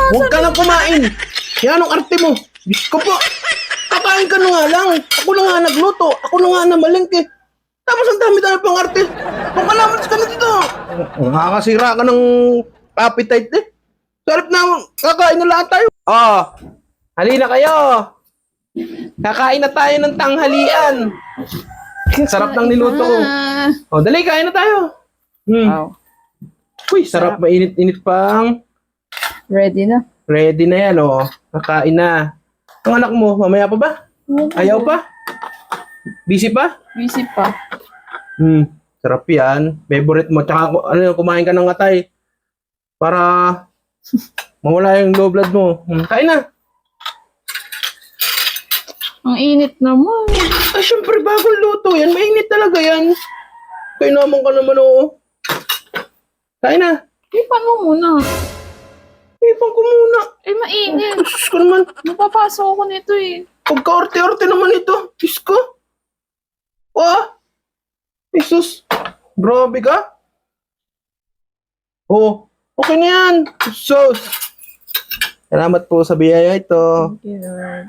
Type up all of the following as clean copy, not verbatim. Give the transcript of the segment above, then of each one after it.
Huwag ka nang kumain. Yan ang arte mo. Diyos ko po. Kakain ka na nga lang. Ako na nga nagluto. Ako na nga namalengke. Tapos ang dami-dami pang arte. Kung kalaman ka na dito. Nakakasira ka ng appetite eh. Sarap na kakain na lahat tayo. Oh, halina kayo. Kakain na tayo ng tanghalian. Sarap ng niluto ko. Oh, dali, kain na tayo. Wow. Uy, sarap, mainit-init pang. Ready na. Ready na yan, oh. Kakain na. Ang anak mo, mamaya pa ba? Ayaw pa? Busy pa? Busy pa. Sarap yan. Favorite mo. Tsaka, kumain ka ng atay. Para mawala yung low blood mo. Kain na. Ang init naman. Ay, syempre, bagong luto yan. Mainit talaga yan. Kain naman ka naman, oo. Kain na. Paano muna? Ipang ko muna. Mainit. Diyos ko naman. Mapapasok ako nito eh. Pagka-orte-orte naman ito. Diyos ko. Jesus. Grabe ka. Oh, okay na yan. So, salamat po sa biyaya ito. Thank you, Lord.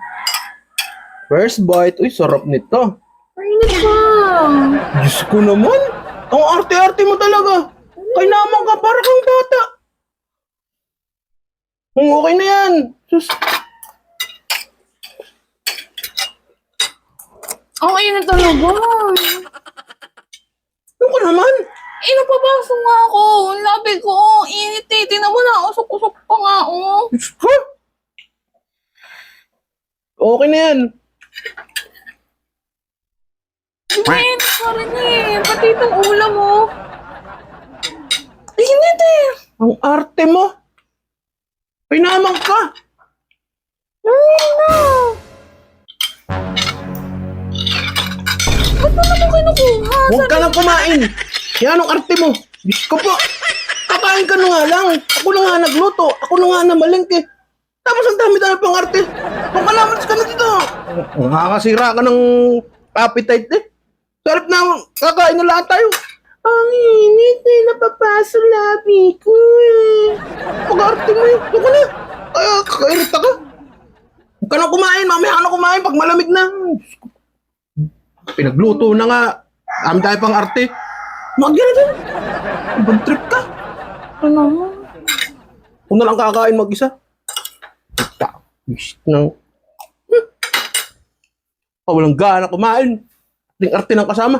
First bite. Uy, sarap nito. Mainit pa. Diyos ko naman. Ang arte-arte mo talaga. Kay naman ka, para kang bata. Okay na yan. Sus. Ang init talaga. Ano ka naman? Napapasok nga ako. Ang labi ko. Init eh. Tinan mo na. Usok-usok pa nga oh. Diyos ko. Okay na yan. Mainit pa rin eh. Pati itong ulam oh. Init eh. Ang arte mo. Kay naman ka. Na. Ba't mo naman kinukuha? Huwag ka nang kumain. Yan ang arte mo. Diyos ko po. Kakain ka na nga lang. Ako na nga nagluto. Ako na nga namalengke. Tapos ang dami-dami pang arte. Kung kalaman ka na dito. Nakakasira ka ng appetite eh. Sarap na kakain na lahat tayo. Ang init eh. Napapaso labi ko eh. Pag-arte mo eh. Doon ka na. Kaya kakairita ka. Huwag ka nang kumain. Mamaya ka na kumain pag malamig na. Pinagluto na nga. Dami tayo pang arte. Magyari din. Ibang trip ka. Ano mo? Kung na lang kakain mag-isa. Nang... Walang gana kumain. Ting arte ng kasama.